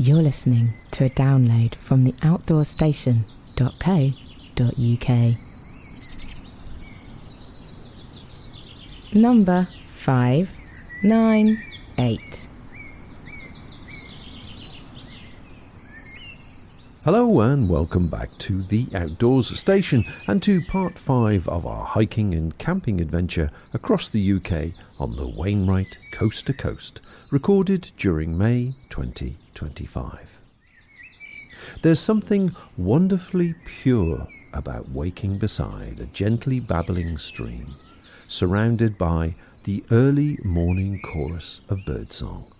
You're listening to a download from the outdoorstation.co.uk. Number 598. Hello and welcome back to the Outdoors Station and to part 5 of our hiking and camping adventure across the UK on the Wainwright Coast to Coast, recorded during May 2025. There's something wonderfully pure about waking beside a gently babbling stream, surrounded by the early morning chorus of birdsong,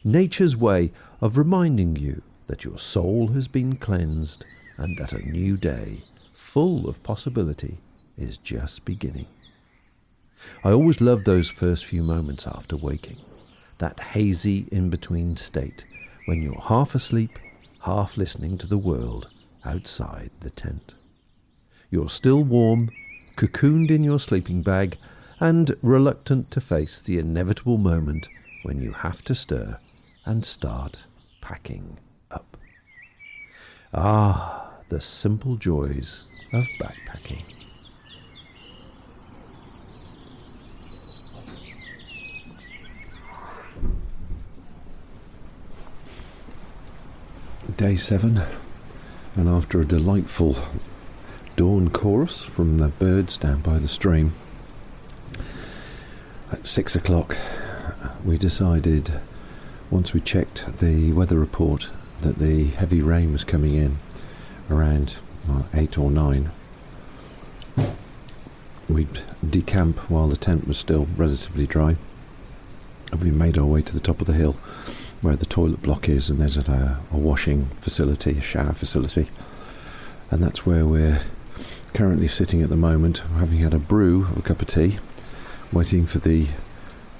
nature's way of reminding you that your soul has been cleansed and that a new day, full of possibility, is just beginning. I always loved those first few moments after waking, that hazy in-between state when you're half asleep, half listening to the world outside the tent. You're still warm, cocooned in your sleeping bag, and reluctant to face the inevitable moment when you have to stir and start packing up. Ah, the simple joys of backpacking. Day 7, and after a delightful dawn chorus from the birds down by the stream, at 6 o'clock we decided, once we checked the weather report, that the heavy rain was coming in around 8 or 9. We'd decamp while the tent was still relatively dry, and we made our way to the top of the hill where the toilet block is, and there's a washing facility, a shower facility, and that's where we're currently sitting at the moment, having had a brew, a cup of tea, waiting for the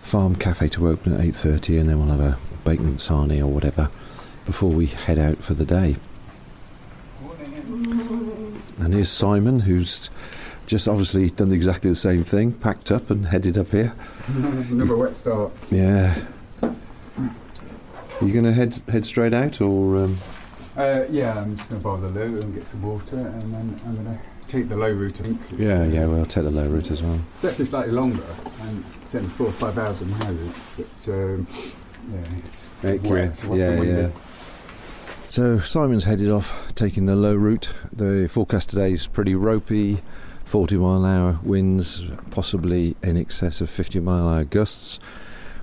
farm cafe to open at 8:30, and then we'll have a bacon sarnie or whatever before we head out for the day. And here's Simon, who's just obviously done exactly the same thing, packed up and headed up here. Another wet start. Yeah. Are you going to head straight out, or? Yeah, I'm just going to borrow the loo and get some water, and then I'm going to take the low route, I think. Yeah, we'll take the low route as well. It's actually slightly longer, and it's only 4 or 5 hours on the high route, but yeah, it's wet. Yeah. So Simon's headed off, taking the low route. The forecast today is pretty ropey, 40-mile-an-hour winds, possibly in excess of 50-mile-an-hour gusts,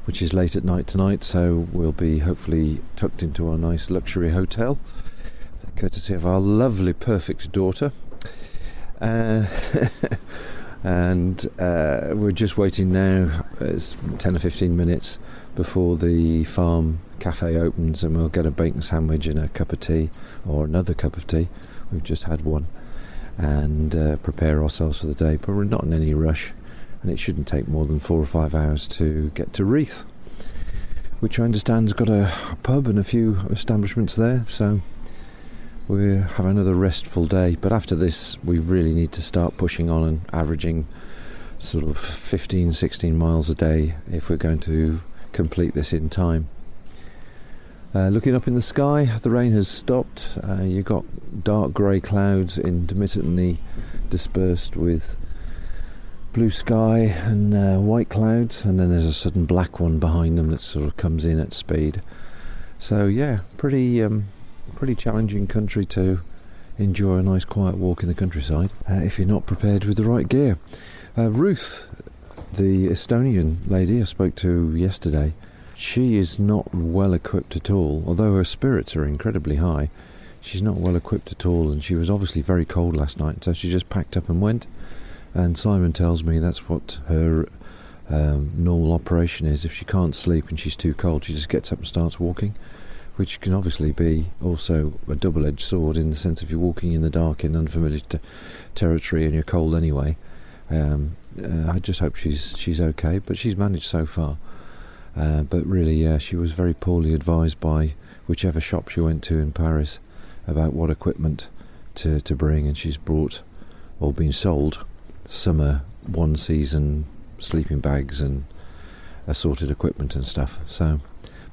which is late at night tonight, so we'll be hopefully tucked into our nice luxury hotel, courtesy of our lovely, perfect daughter. And we're just waiting now. It's 10 or 15 minutes before the farm cafe opens, and we'll get a bacon sandwich and a cup of tea, or another cup of tea. We've just had one, and prepare ourselves for the day, but we're not in any rush, and it shouldn't take more than 4 or 5 hours to get to Reeth, which I understand's got a pub and a few establishments there, so we'll have another restful day. But after this, we really need to start pushing on and averaging sort of 15-16 miles a day if we're going to complete this in time. Looking up in the sky, the rain has stopped. You've got dark grey clouds intermittently dispersed with blue sky and white clouds, and then there's a sudden black one behind them that sort of comes in at speed. So yeah, pretty challenging country to enjoy a nice quiet walk in the countryside if you're not prepared with the right gear. Ruth, the Estonian lady I spoke to yesterday, she is not well equipped at all. Although her spirits are incredibly high, she's not well equipped at all, and she was obviously very cold last night, so she just packed up and went. And Simon tells me that's what her normal operation is. If she can't sleep and she's too cold, she just gets up and starts walking, which can obviously be also a double-edged sword, in the sense if you're walking in the dark in unfamiliar territory and you're cold anyway. I just hope she's okay, but she's managed so far. But really, she was very poorly advised by whichever shop she went to in Paris about what equipment to bring, and she's brought, or been sold, summer one-season sleeping bags and assorted equipment and stuff. So,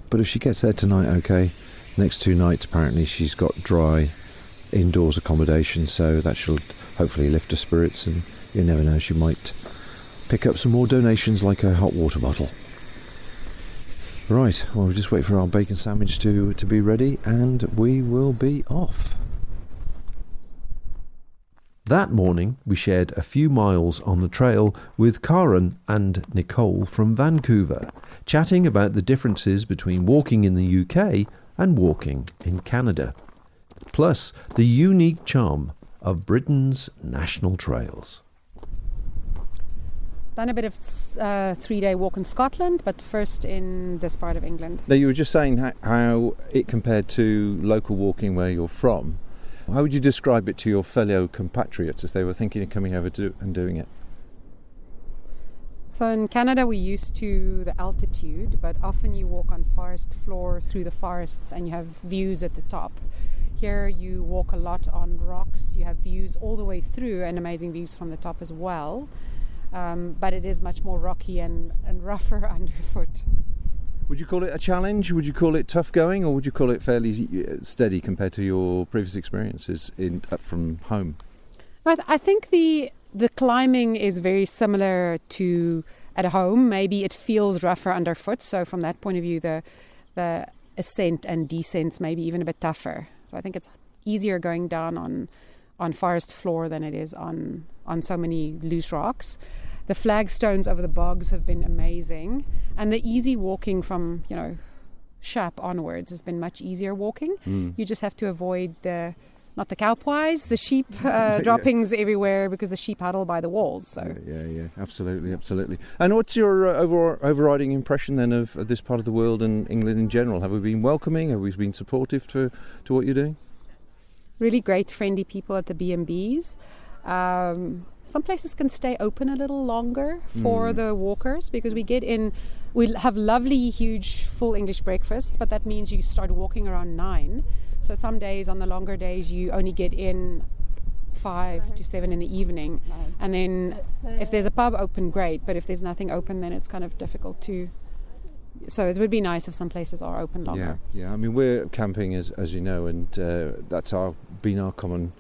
but if she gets there tonight okay, Next 2 nights, apparently, she's got dry indoors accommodation, so that should hopefully lift her spirits, and you never know, she might pick up some more donations like a hot water bottle. Right, well, we'll just wait for our bacon sandwich to be ready, and we will be off. That morning, we shared a few miles on the trail with Karen and Nicole from Vancouver, chatting about the differences between walking in the UK and walking in Canada, plus the unique charm of Britain's national trails. Done a bit of 3-day walk in Scotland, but first in this part of England. Now, you were just saying how it compared to local walking where you're from. How would you describe it to your fellow compatriots if they were thinking of coming over and doing it? So in Canada we're used to the altitude, but often you walk on forest floor through the forests and you have views at the top. Here you walk a lot on rocks, you have views all the way through and amazing views from the top as well. But it is much more rocky and rougher underfoot. Would you call it a challenge? Would you call it tough going, or would you call it fairly steady compared to your previous experiences from home? I think the climbing is very similar to at home. Maybe it feels rougher underfoot. So from that point of view, the ascent and descents maybe even a bit tougher. So I think it's easier going down on forest floor than it is on so many loose rocks. The flagstones over the bogs have been amazing, and the easy walking from Shap onwards has been much easier walking. You just have to avoid not the cow pies, the sheep droppings everywhere, because the sheep huddle by the walls. So yeah, absolutely. And what's your overriding impression then of this part of the world and England in general? Have we been welcoming? Have we been supportive to what you're doing? Really great, friendly people at the B&Bs. Some places can stay open a little longer for the walkers, because we have lovely, huge, full English breakfasts, but that means you start walking around 9. So some days, on the longer days, you only get in 5 to 7 in the evening. And then if there's a pub open, great, but if there's nothing open, then it's kind of difficult to... So it would be nice if some places are open longer. Yeah. I mean, we're camping, as you know, and that's been our common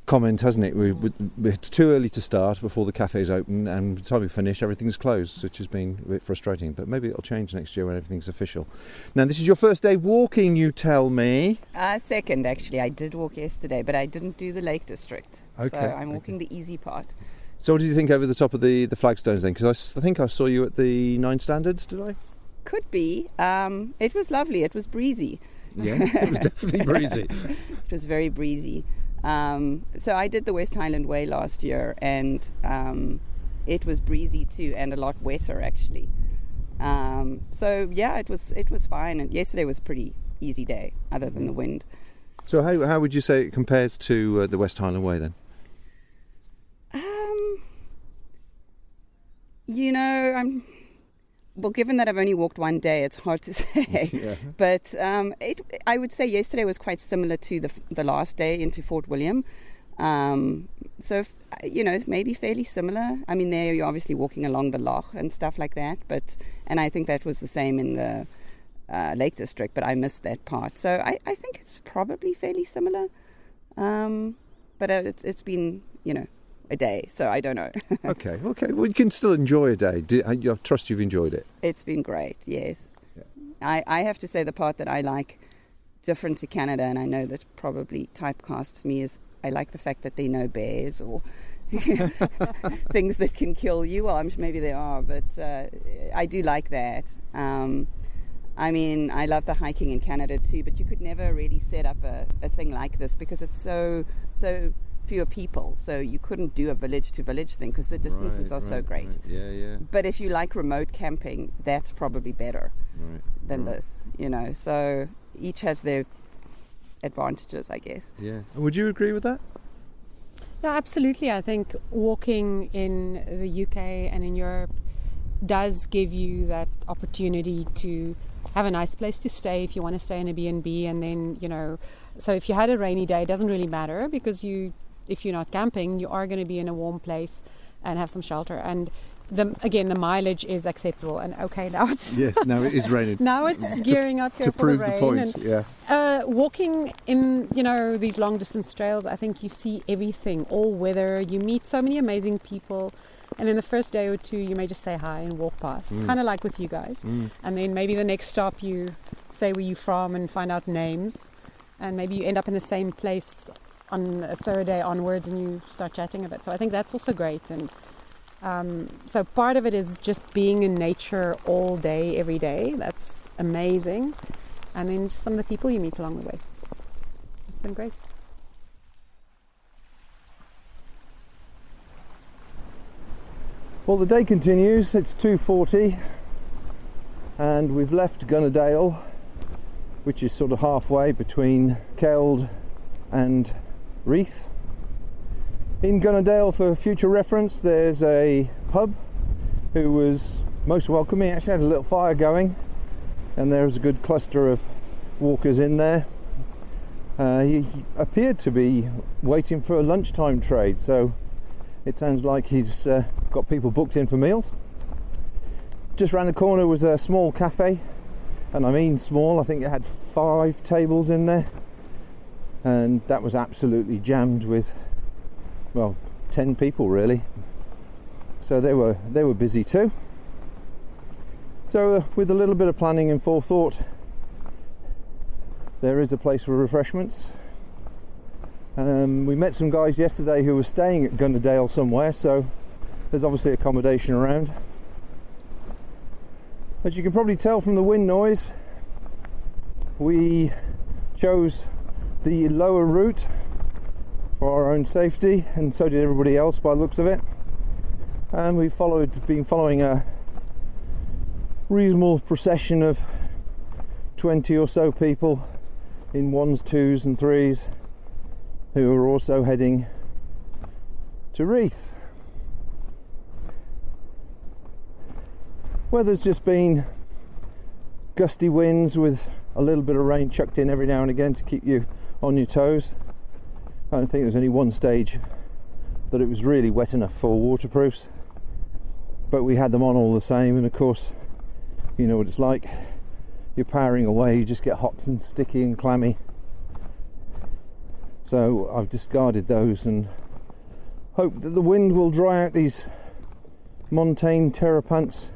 comment, hasn't it? It's too early to start before the cafes open, and by the time we finish, everything's closed, which has been a bit frustrating. But maybe it'll change next year when everything's official. Now, this is your first day walking, you tell me? Second, actually. I did walk yesterday, but I didn't do the Lake District. Okay. So I'm walking the easy part. So what did you think over the top of the flagstones then? Because I think I saw you at the 9 Standards, did I? Could be. It was lovely. It was breezy. Yeah, it was definitely breezy. It was very breezy. So I did the West Highland Way last year, and it was breezy too, and a lot wetter actually. So yeah, it was fine. And yesterday was a pretty easy day, other than the wind. So how would you say it compares to the West Highland Way then? Well, given that I've only walked one day, it's hard to say. Yeah. But I would say yesterday was quite similar to the last day into Fort William. So, maybe fairly similar. I mean, there you're obviously walking along the loch and stuff like that. And I think that was the same in the Lake District, but I missed that part. So I think it's probably fairly similar. But it's been, a day, so I don't know. Okay. Well, you can still enjoy a day. I trust you've enjoyed it. It's been great, yes. Yeah. I have to say the part that I like different to Canada, and I know that probably typecasts me, is I like the fact that there are no bears or things that can kill you. Well, maybe there are, but I do like that. I mean, I love the hiking in Canada too, but you could never really set up a thing like this because it's so fewer people, so you couldn't do a village to village thing because the distances are so great. Right. Yeah. But if you like remote camping, that's probably better than this, so each has their advantages, I guess. Yeah. And would you agree with that? Yeah, absolutely. I think walking in the UK and in Europe does give you that opportunity to have a nice place to stay if you want to stay in a B&B, and then so if you had a rainy day, it doesn't really matter, because if you're not camping, you are going to be in a warm place and have some shelter. And the mileage is acceptable. And okay, now it's Yes, no, it is raining. now it's gearing up here To for prove the the rain. point, And, yeah. walking in, these long distance trails, I think you see everything, all weather. You meet so many amazing people. And in the first day or two, you may just say hi and walk past, kind of like with you guys. And then maybe the next stop, you say where you're from and find out names. And maybe you end up in the same place on a third day onwards and you start chatting a bit. So I think that's also great. And so part of it is just being in nature all day, every day. That's amazing. And then just some of the people you meet along the way. It's been great. Well, the day continues. It's 2:40 and we've left Gunnerdale, which is sort of halfway between Keld and Reeth. In Gunnerdale, for future reference, there's a pub who was most welcoming. Actually had a little fire going and there was a good cluster of walkers in there. He appeared to be waiting for a lunchtime trade, so it sounds like he's got people booked in for meals. Just round the corner was a small cafe, and I mean small. I think it had 5 tables in there, and that was absolutely jammed with, well, 10 people really. So they were busy too. So with a little bit of planning and forethought, there is a place for refreshments. We met some guys yesterday who were staying at Gunnerdale somewhere, so there's obviously accommodation around. As you can probably tell from the wind noise, we chose the lower route for our own safety, and so did everybody else by the looks of it. And we've been following a reasonable procession of 20 or so people in 1s, 2s and 3s who are also heading to Reeth. Weather's just been gusty winds with a little bit of rain chucked in every now and again to keep you on your toes. I don't think there's only one stage that it was really wet enough for waterproofs, but we had them on all the same, and of course you know what it's like. You're powering away, you just get hot and sticky and clammy. So I've discarded those and hope that the wind will dry out these montane terra pants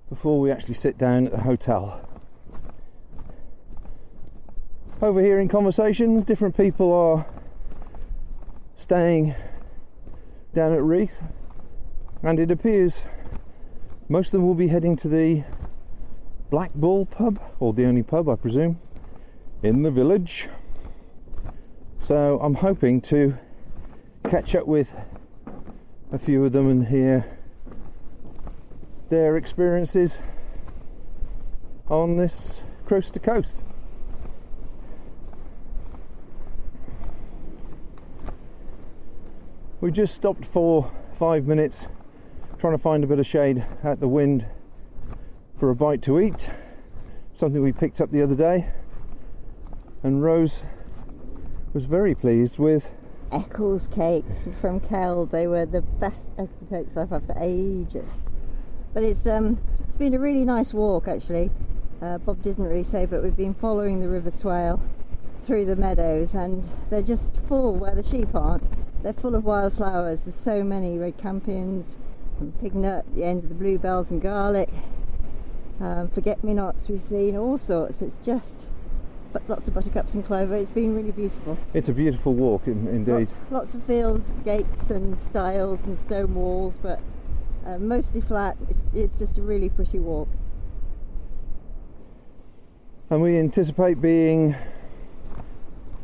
before we actually sit down at the hotel. Overhearing conversations, different people are staying down at Reeth, and it appears most of them will be heading to the Black Bull pub, or the only pub I presume, in the village. So I'm hoping to catch up with a few of them and hear their experiences on this coast to coast. We just stopped for 5 minutes trying to find a bit of shade out the wind for a bite to eat, something we picked up the other day, and Rose was very pleased with Eccles cakes from Keld. They were the best Eccles cakes I've had for ages. But it's been a really nice walk actually. Bob didn't really say, but we've been following the River Swale through the meadows, and they're just full where the sheep aren't. They're full of wildflowers. There's so many red campions and pignut, the end of the bluebells and garlic, forget-me-nots we've seen, all sorts. It's just lots of buttercups and clover. It's been really beautiful. It's a beautiful walk indeed. Lots of fields, gates and stiles and stone walls, but mostly flat. It's just a really pretty walk. And we anticipate being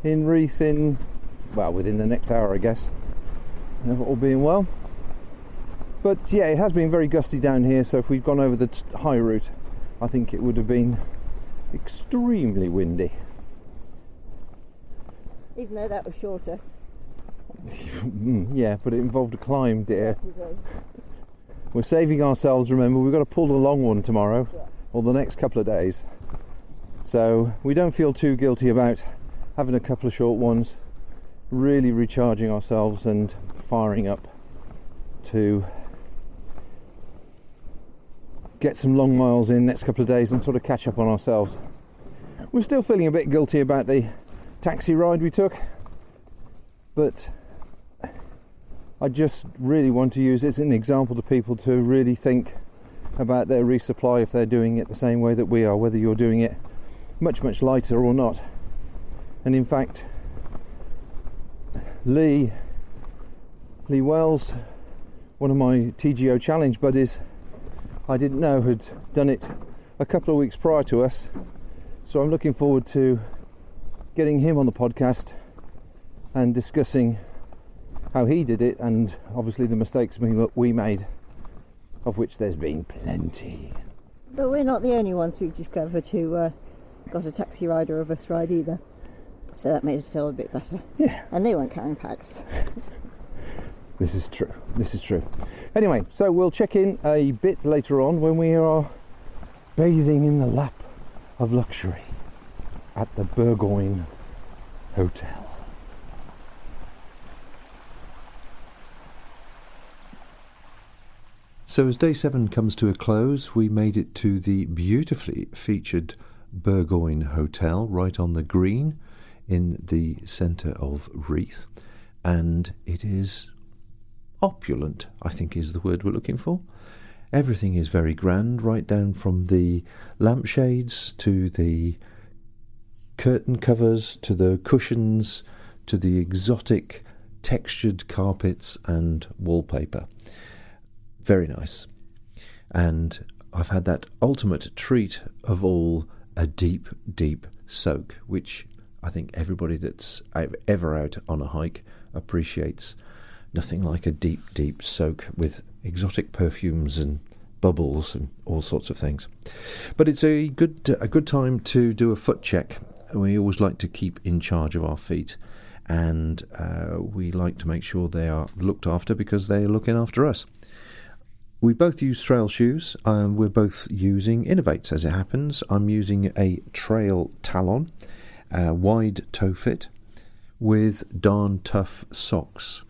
in Reeth within the next hour, I guess, all being well. But yeah, it has been very gusty down here, so if we'd gone over the high route, I think it would have been extremely windy. Even though that was shorter. Yeah, but it involved a climb, dear. Yes, it did. We're saving ourselves, remember, we've got to pull the long one tomorrow, or the next couple of days. So we don't feel too guilty about having a couple of short ones, really recharging ourselves and firing up to get some long miles in next couple of days and sort of catch up on ourselves. We're still feeling a bit guilty about the taxi ride we took, but I just really want to use it as an example to people to really think about their resupply if they're doing it the same way that we are, whether you're doing it much lighter or not. And in fact, Lee Wells, one of my TGO challenge buddies, I didn't know had done it a couple of weeks prior to us, so I'm looking forward to getting him on the podcast and discussing how he did it, and obviously the mistakes we made, of which there's been plenty. But we're not the only ones we've discovered who got a taxi ride or a bus ride either, so that made us feel a bit better. Yeah. And they weren't carrying packs. This is true. Anyway, so we'll check in a bit later on when we are bathing in the lap of luxury at the Burgoyne Hotel. So as day 7 comes to a close, we made it to the beautifully featured Burgoyne Hotel right on the green in the centre of Reeth, and it is opulent, I think is the word we're looking for. Everything is very grand, right down from the lampshades to the curtain covers to the cushions to the exotic textured carpets and wallpaper. Very nice. And I've had that ultimate treat of all, a deep soak, which I think everybody that's ever out on a hike appreciates. Nothing like a deep soak with exotic perfumes and bubbles and all sorts of things. But it's a good time to do a foot check. We always like to keep in charge of our feet, and we like to make sure they are looked after because they are looking after us. We both use trail shoes. We're both using Innovates as it happens. I'm using a Trail Talon, wide toe fit, with darn tough socks.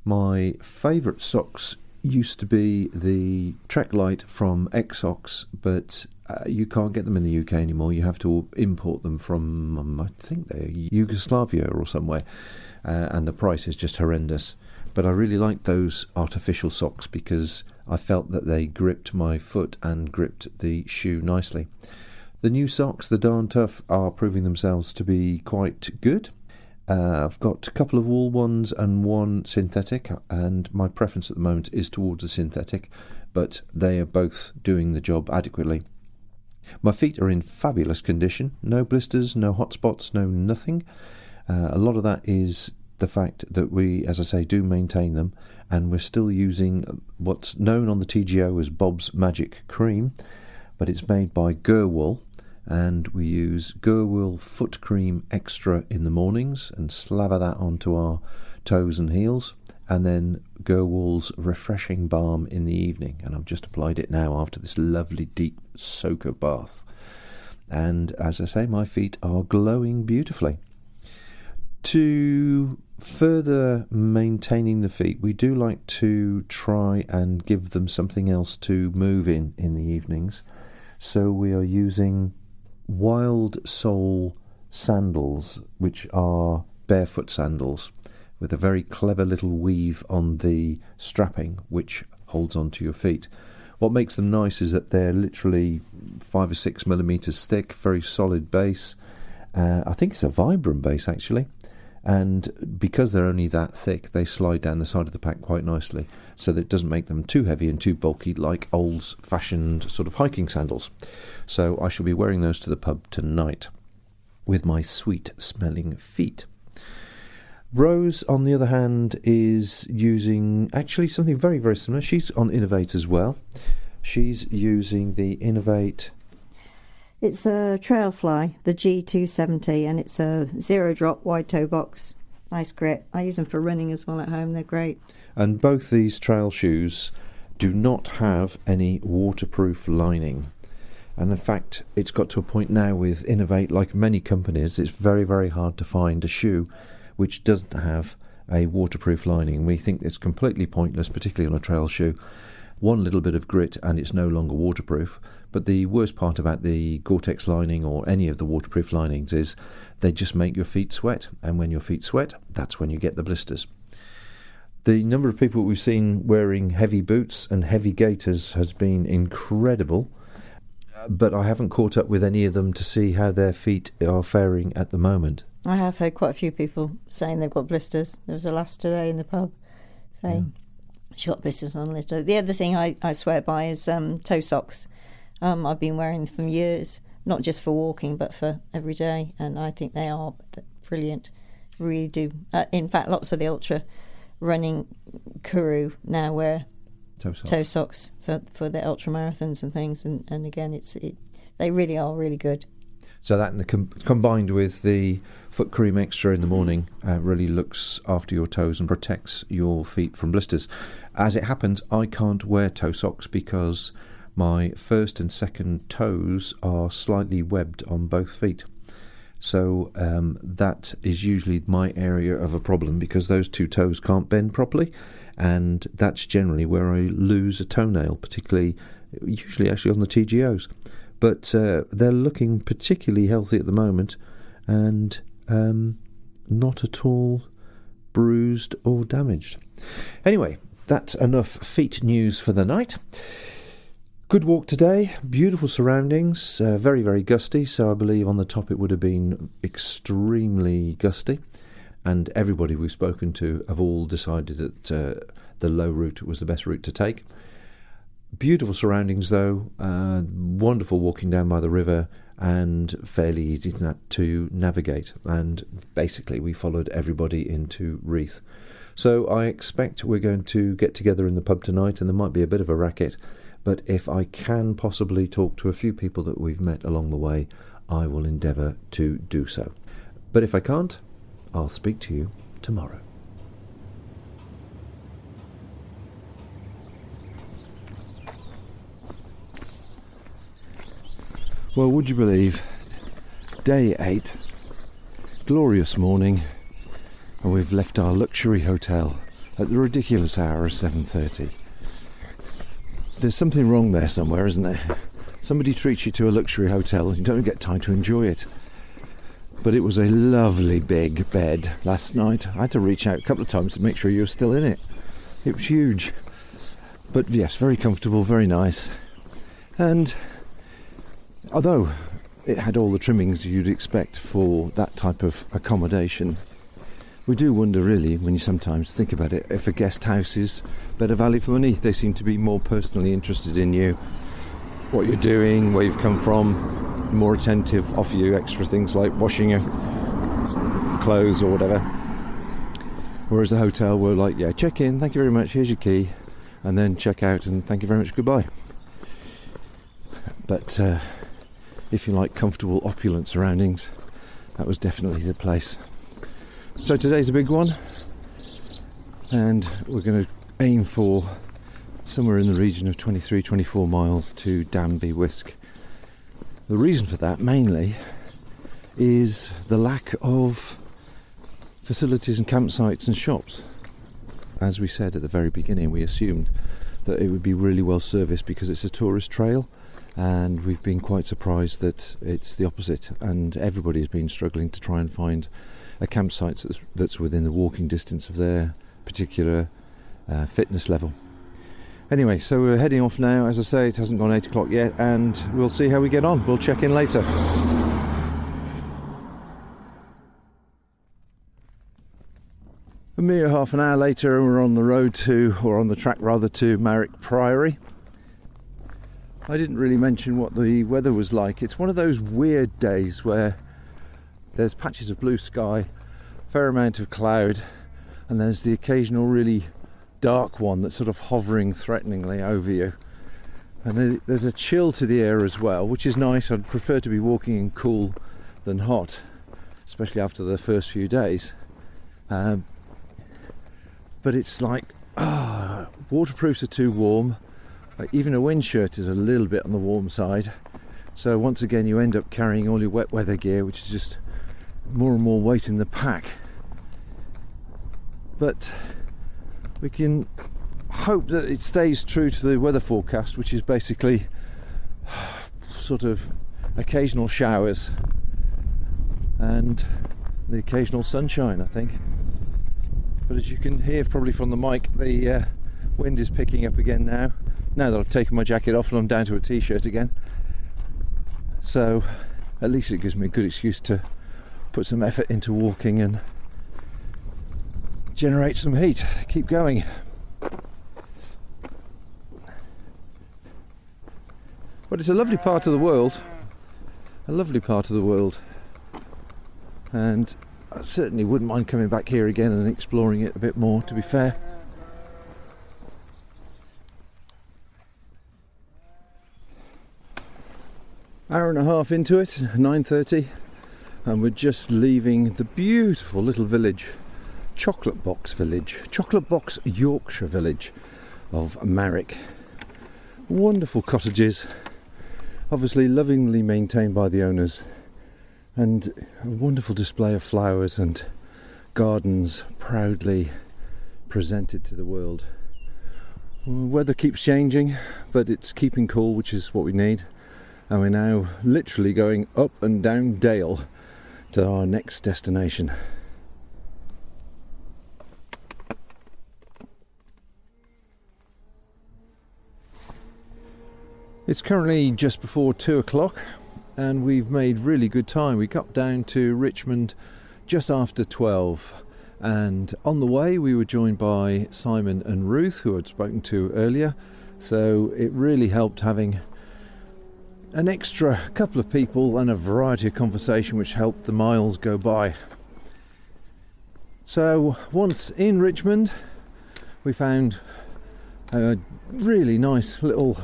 My favourite socks used to be the Trek Lite from Exox, but you can't get them in the UK anymore. You have to import them from, I think they're Yugoslavia or somewhere, and the price is just horrendous. But I really like those artificial socks because I felt that they gripped my foot and gripped the shoe nicely. The new socks, the Darn Tough, are proving themselves to be quite good. I've got a couple of wool ones and one synthetic, and my preference at the moment is towards the synthetic, but they are both doing the job adequately. My feet are in fabulous condition. No blisters, no hot spots, no nothing. A lot of that is the fact that we, as I say, do maintain them, and we're still using what's known on the TGO as Bob's Magic Cream, but it's made by Gerwool, and we use Gerwool Foot Cream Extra in the mornings and slather that onto our toes and heels, and then Gerwool's Refreshing Balm in the evening, and I've just applied it now after this lovely deep soaker bath, and as I say, my feet are glowing beautifully. To further maintaining the feet, we do like to try and give them something else to move in the evenings. So we are using Wild Sole sandals, which are barefoot sandals with a very clever little weave on the strapping which holds onto your feet. What makes them nice is that they're literally 5 or 6 millimeters thick, very solid base. I think it's a Vibram base actually. And because they're only that thick, they slide down the side of the pack quite nicely, so that it doesn't make them too heavy and too bulky like old-fashioned sort of hiking sandals. So I shall be wearing those to the pub tonight with my sweet-smelling feet. Rose, on the other hand, is using actually something very, very similar. She's on Innovate as well. She's using the Innovate... It's a Trailfly, the G270, and it's a zero-drop wide toe box. Nice grip. I use them for running as well at home. They're great. And both these trail shoes do not have any waterproof lining. And in fact, it's got to a point now with Innovate, like many companies, it's very, very hard to find a shoe which doesn't have a waterproof lining. We think it's completely pointless, particularly on a trail shoe. one little bit of grit and it's no longer waterproof. But the worst part about the Gore-Tex lining or any of the waterproof linings is they just make your feet sweat, and when your feet sweat, that's when you get the blisters. The number of people we've seen wearing heavy boots and heavy gaiters has been incredible, but I haven't caught up with any of them to see how their feet are faring at the moment. I have heard quite a few people saying they've got blisters. There was a lass today in the pub saying she got blisters on it. The other thing I swear by is toe socks. I've been wearing them for years, not just for walking, but for every day, and I think they are brilliant. Really do. In fact, lots of the ultra running crew now wear toe socks for their ultra marathons and things, and again, they really are really good. So that, and combined with the foot cream extra in the morning, really looks after your toes and protects your feet from blisters. As it happens, I can't wear toe socks because my first and second toes are slightly webbed on both feet. So that is usually my area of a problem, because those two toes can't bend properly, and that's generally where I lose a toenail, usually actually on the TGOs. But they're looking particularly healthy at the moment, and not at all bruised or damaged. Anyway, that's enough feet news for the night. Good walk today, beautiful surroundings, very, very gusty, so I believe on the top it would have been extremely gusty, and everybody we've spoken to have all decided that the low route was the best route to take. Beautiful surroundings though, wonderful walking down by the river, and fairly easy to navigate, and basically we followed everybody into Reeth. So I expect we're going to get together in the pub tonight, and there might be a bit of a racket, but if I can possibly talk to a few people that we've met along the way, I will endeavour to do so. But if I can't, I'll speak to you tomorrow. Well, would you believe, day 8, glorious morning, and we've left our luxury hotel at the ridiculous hour of 7:30. There's something wrong there somewhere, isn't there? Somebody treats you to a luxury hotel and you don't get time to enjoy it. But it was a lovely big bed last night. I had to reach out a couple of times to make sure you were still in it. It was huge. But yes, very comfortable, very nice. And although it had all the trimmings you'd expect for that type of accommodation, we do wonder really, when you sometimes think about it, if a guest house is better value for money. They seem to be more personally interested in you, what you're doing, where you've come from, more attentive, offer you extra things like washing your clothes or whatever. Whereas the hotel were like, yeah, check in, thank you very much, here's your key, and then check out and thank you very much, goodbye. But if you like comfortable, opulent surroundings, that was definitely the place. So today's a big one, and we're going to aim for somewhere in the region of 23-24 miles to Danby Wiske. The reason for that mainly is the lack of facilities and campsites and shops. As we said at the very beginning, we assumed that it would be really well serviced because it's a tourist trail, and we've been quite surprised that it's the opposite, and everybody's been struggling to try and find a campsite that's within the walking distance of their particular fitness level. Anyway, so we're heading off now. As I say, it hasn't gone 8 o'clock yet, and we'll see how we get on. We'll check in later. A mere half an hour later, and we're on the road on the track to Marrick Priory. I didn't really mention what the weather was like. It's one of those weird days where there's patches of blue sky, fair amount of cloud, and there's the occasional really dark one that's sort of hovering threateningly over you. And there's a chill to the air as well, which is nice. I'd prefer to be walking in cool than hot, especially after the first few days. But it's like, waterproofs are too warm. Even a wind shirt is a little bit on the warm side. So once again, you end up carrying all your wet weather gear, which is just more and more weight in the pack. But we can hope that it stays true to the weather forecast, which is basically sort of occasional showers and the occasional sunshine, I think. But as you can hear probably from the mic, the wind is picking up again now that I've taken my jacket off and I'm down to a t-shirt again. So at least it gives me a good excuse to put some effort into walking and generate some heat. Keep going. But it's a lovely part of the world. And I certainly wouldn't mind coming back here again and exploring it a bit more, to be fair. Hour and a half into it, 9:30, and we're just leaving the beautiful little village, Chocolate Box, Yorkshire village of Marwick. Wonderful cottages, obviously lovingly maintained by the owners, and a wonderful display of flowers and gardens proudly presented to the world. Weather keeps changing, but it's keeping cool, which is what we need. And we're now literally going up and down dale to our next destination. It's currently just before 2 o'clock and we've made really good time. We got down to Richmond just after 12, and on the way we were joined by Simon and Ruth, who I'd spoken to earlier, so it really helped having an extra couple of people and a variety of conversation which helped the miles go by. So once in Richmond we found a really nice little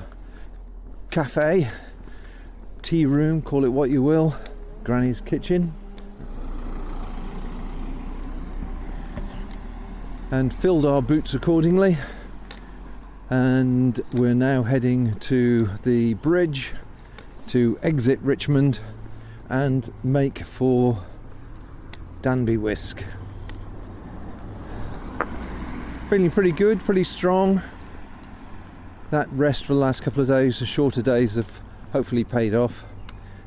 cafe, tea room, call it what you will, Granny's kitchen, and filled our boots accordingly, and we're now heading to the bridge to exit Richmond and make for Danby Wiske. Feeling pretty good, pretty strong. That rest for the last couple of days, the shorter days, have hopefully paid off,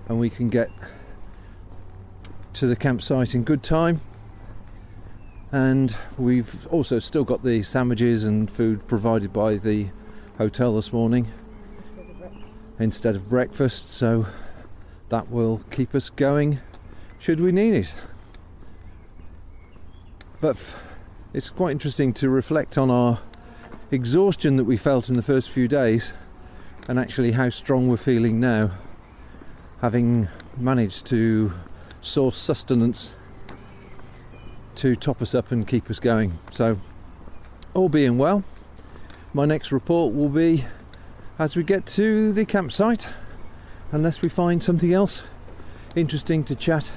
and we can get to the campsite in good time. And we've also still got the sandwiches and food provided by the hotel this morning instead of breakfast, so that will keep us going should we need it. But it's quite interesting to reflect on our exhaustion that we felt in the first few days, and actually how strong we're feeling now, having managed to source sustenance to top us up and keep us going. So all being well, my next report will be as we get to the campsite, unless we find something else interesting to chat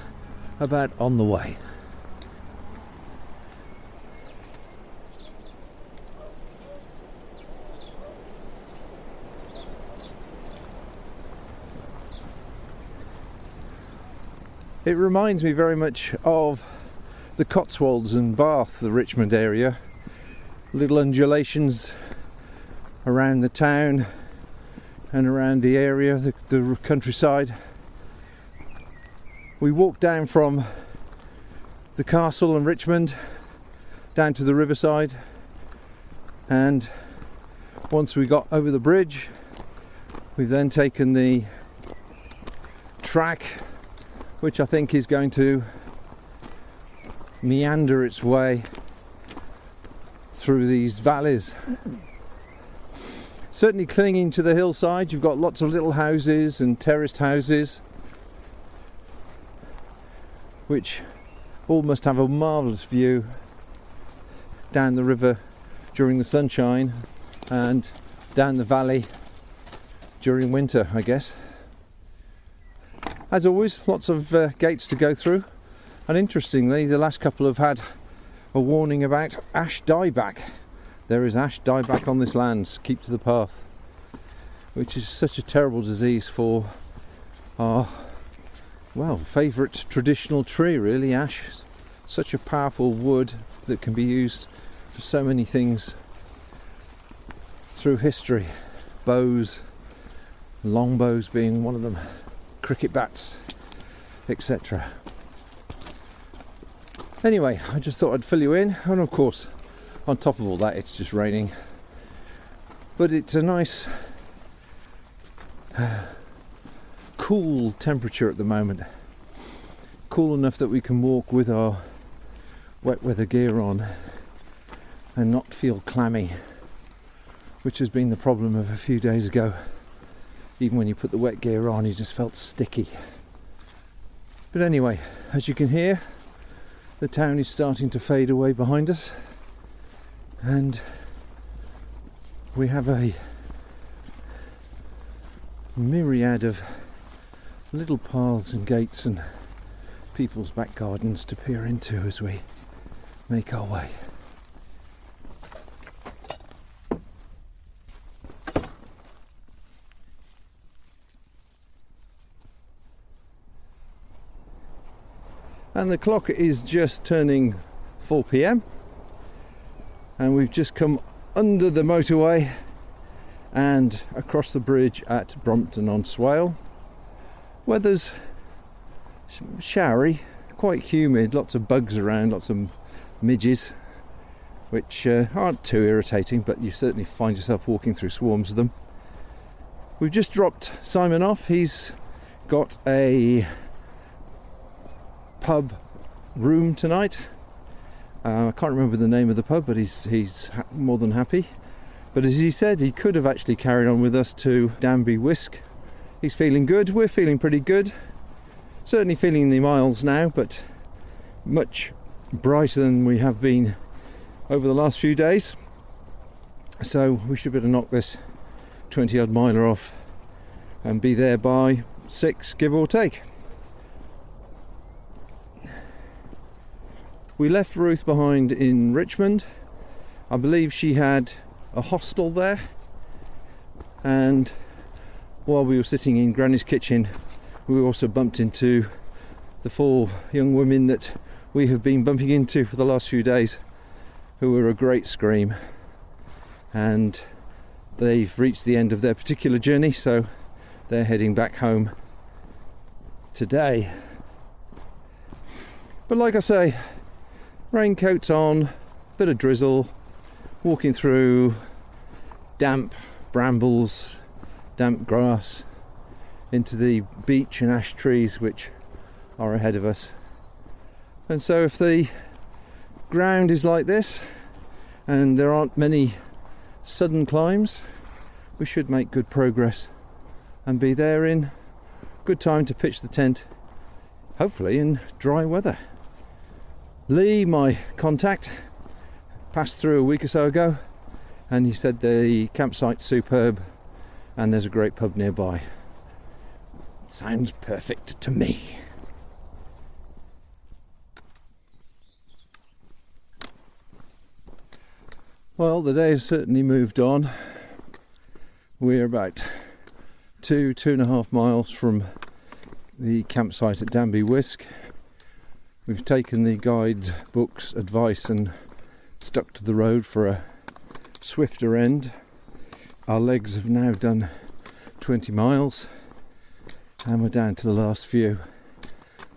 about on the way. It reminds me very much of the Cotswolds and Bath, the Richmond area. Little undulations around the town and around the area, the countryside. We walked down from the castle in Richmond down to the riverside, and once we got over the bridge, we've then taken the track, which I think is going to meander its way through these valleys. Certainly clinging to the hillside, you've got lots of little houses and terraced houses, which all must have a marvellous view down the river during the sunshine and down the valley during winter, I guess. As always, lots of gates to go through, and interestingly the last couple have had a warning about ash dieback. There is ash dieback on this land, keep to the path, which is such a terrible disease for our, well, favourite traditional tree really, ash. Such a powerful wood that can be used for so many things through history, bows, longbows being one of them, cricket bats, etc. Anyway, I just thought I'd fill you in, and of course on top of all that it's just raining, but it's a nice cool temperature at the moment, cool enough that we can walk with our wet weather gear on and not feel clammy, which has been the problem of a few days ago. Even when you put the wet gear on, you just felt sticky. But anyway, as you can hear, the town is starting to fade away behind us, and we have a myriad of little paths and gates and people's back gardens to peer into as we make our way. And the clock is just turning 4 p.m. and we've just come under the motorway and across the bridge at Brompton-on-Swale. Weather's showery, quite humid, lots of bugs around, lots of midges, which aren't too irritating, but you certainly find yourself walking through swarms of them. We've just dropped Simon off. He's got a pub room tonight. I can't remember the name of the pub, but he's more than happy. But as he said, he could have actually carried on with us to Danby Wiske. He's feeling good. We're feeling pretty good. Certainly feeling the miles now, but much brighter than we have been over the last few days. So we should be able to knock this 20 odd miler off and be there by 6, give or take. We left Ruth behind in Richmond. I believe she had a hostel there, and while we were sitting in Granny's kitchen, we also bumped into the 4 young women that we have been bumping into for the last few days, who were a great scream, and they've reached the end of their particular journey, so they're heading back home today. But like I say, raincoats on, bit of drizzle, walking through damp brambles, damp grass, into the beech and ash trees which are ahead of us. And so if the ground is like this and there aren't many sudden climbs, we should make good progress and be there in good time to pitch the tent, hopefully in dry weather. Lee, my contact, passed through a week or so ago, and he said the campsite's superb and there's a great pub nearby. Sounds perfect to me. Well, the day has certainly moved on. We're about 2.5 miles from the campsite at Danby Wiske. We've taken the guide's book's advice and stuck to the road for a swifter end. Our legs have now done 20 miles and we're down to the last few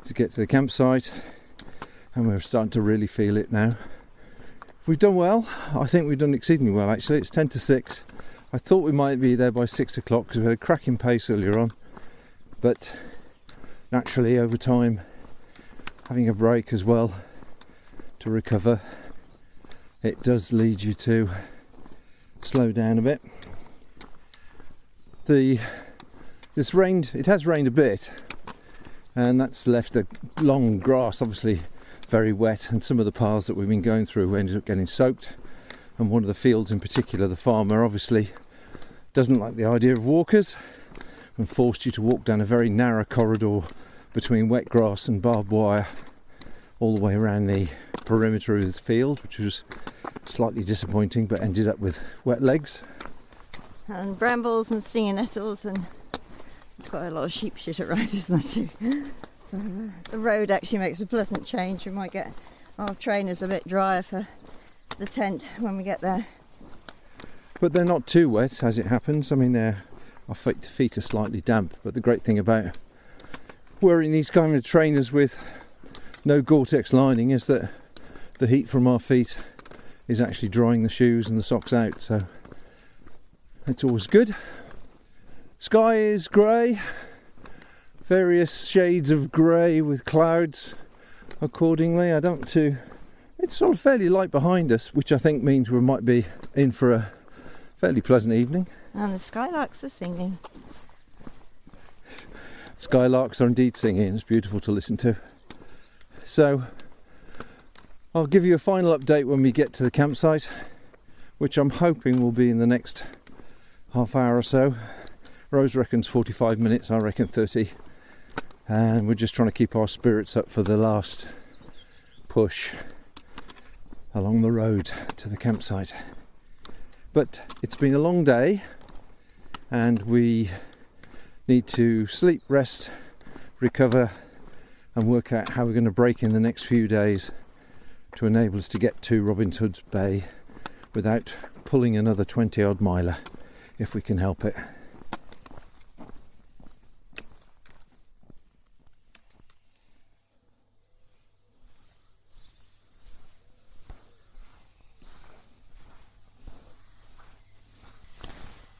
to get to the campsite, and we're starting to really feel it now. We've done well. I think we've done exceedingly well actually. It's 10 to 6. I thought we might be there by 6 o'clock because we had a cracking pace earlier on, but naturally over time, having a break as well to recover, it does lead you to slow down a bit. It has rained a bit, and that's left the long grass obviously very wet, and some of the paths that we've been going through ended up getting soaked, and one of the fields in particular, the farmer obviously doesn't like the idea of walkers and forced you to walk down a very narrow corridor between wet grass and barbed wire all the way around the perimeter of this field, which was slightly disappointing, but ended up with wet legs and brambles and stinging nettles, and quite a lot of sheep shit around, isn't there too? So the road actually makes a pleasant change. We might get our trainers a bit drier for the tent when we get there. but they're not too wet as it happens. I mean, our feet are slightly damp, but the great thing about wearing these kind of trainers with no Gore-Tex lining is that the heat from our feet is actually drying the shoes and the socks out, so it's always good. Sky is grey, various shades of grey with clouds accordingly. It's sort of fairly light behind us, which I think means we might be in for a fairly pleasant evening. And the skylarks are singing. Skylarks are indeed singing. It's beautiful to listen to. So I'll give you a final update when we get to the campsite, which I'm hoping will be in the next half hour or so. Rose reckons 45 minutes, I reckon 30. And we're just trying to keep our spirits up for the last push along the road to the campsite. But it's been a long day and we need to sleep, rest, recover and work out how we're going to break in the next few days to enable us to get to Robin Hood's Bay without pulling another 20 odd miler if we can help it.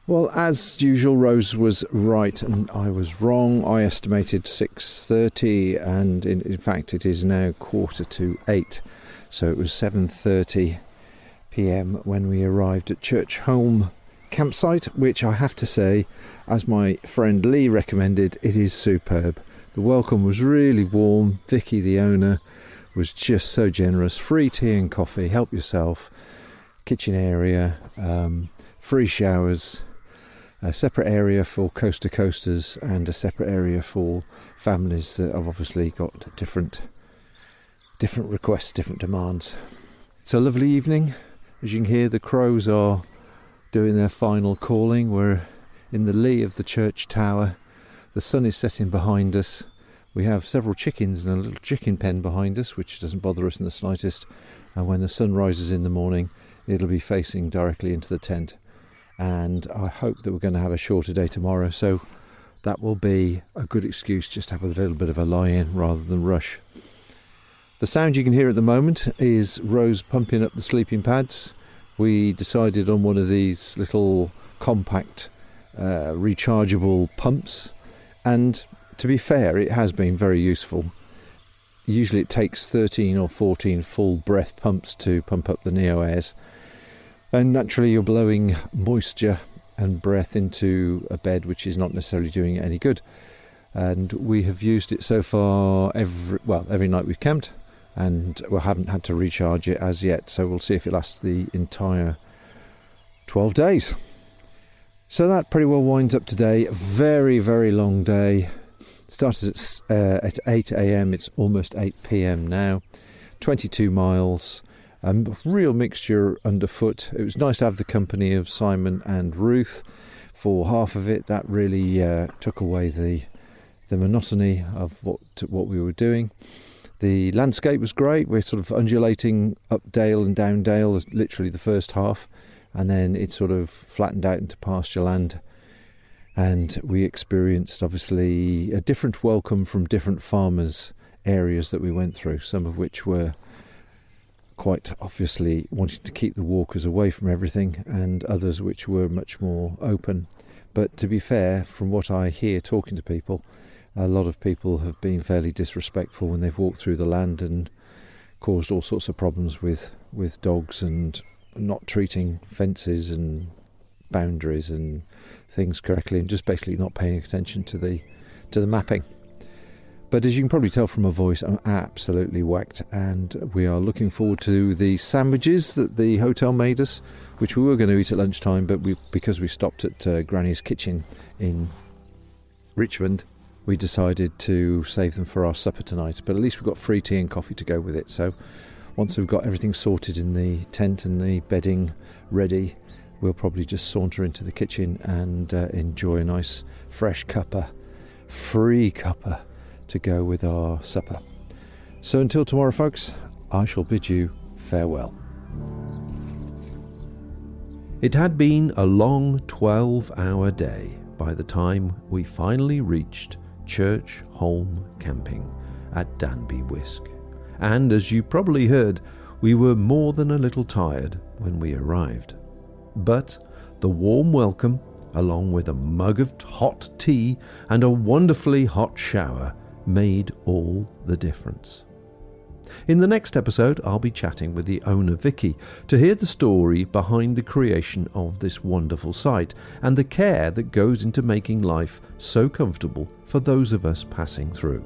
Well, as usual, Rose was right and I was wrong. I estimated 6:30 and in fact it is now 7:45. So it was 7:30 p.m. when we arrived at Churchholme campsite, which I have to say, as my friend Lee recommended, it is superb. The welcome was really warm. Vicky, the owner, was just so generous. Free tea and coffee, help yourself, kitchen area, free showers, a separate area for coaster-coasters and a separate area for families that have obviously got different requests, different demands. It's a lovely evening. As you can hear, the crows are doing their final calling. We're in the lee of the church tower. The sun is setting behind us. We have several chickens and a little chicken pen behind us, which doesn't bother us in the slightest. And when the sun rises in the morning, it'll be facing directly into the tent. And I hope that we're going to have a shorter day tomorrow, so that will be a good excuse just to have a little bit of a lie-in rather than rush. The sound you can hear at the moment is Rose pumping up the sleeping pads. We decided on one of these little compact rechargeable pumps, and to be fair, it has been very useful. Usually it takes 13 or 14 full breath pumps to pump up the Neo Airs. And naturally you're blowing moisture and breath into a bed which is not necessarily doing it any good. And we have used it so far every night we've camped, and we haven't had to recharge it as yet, so we'll see if it lasts the entire 12 days. So that pretty well winds up today. A very, very long day. Started at 8 a.m, it's almost 8 p.m. now. 22 miles. Real mixture underfoot. It was nice to have the company of Simon and Ruth for half of it. That really took away the monotony of what we were doing. The landscape was great. We're sort of undulating up dale and down dale as literally the first half, and then it sort of flattened out into pasture land. And we experienced obviously a different welcome from different farmers' areas that we went through, some of which were quite obviously wanting to keep the walkers away from everything, and others which were much more open. But to be fair, from what I hear talking to people, a lot of people have been fairly disrespectful when they've walked through the land and caused all sorts of problems with dogs and not treating fences and boundaries and things correctly, and just basically not paying attention to the mapping. But as you can probably tell from my voice, I'm absolutely whacked, and we are looking forward to the sandwiches that the hotel made us, which we were going to eat at lunchtime, but because we stopped at Granny's Kitchen in Richmond, we decided to save them for our supper tonight. But at least we've got free tea and coffee to go with it. So once we've got everything sorted in the tent and the bedding ready, we'll probably just saunter into the kitchen and enjoy a nice fresh free cuppa, to go with our supper. So until tomorrow, folks, I shall bid you farewell. It had been a long 12-hour day by the time we finally reached Church Holme Camping at Danby Wiske. And as you probably heard, we were more than a little tired when we arrived. But the warm welcome, along with a mug of hot tea and a wonderfully hot shower, made all the difference. In the next episode, I'll be chatting with the owner Vicky to hear the story behind the creation of this wonderful site and the care that goes into making life so comfortable for those of us passing through.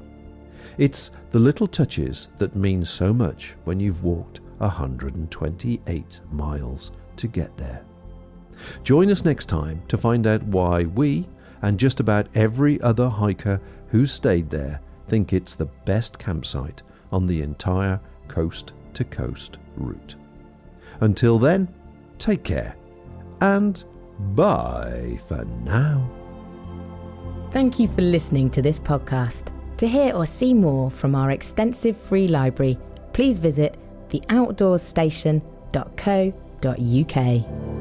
It's the little touches that mean so much when you've walked 128 miles to get there. Join us next time to find out why we, and just about every other hiker who's stayed there, think it's the best campsite on the entire coast-to-coast route. Until then, take care, and bye for now. Thank you for listening to this podcast. To hear or see more from our extensive free library, please visit theoutdoorstation.co.uk.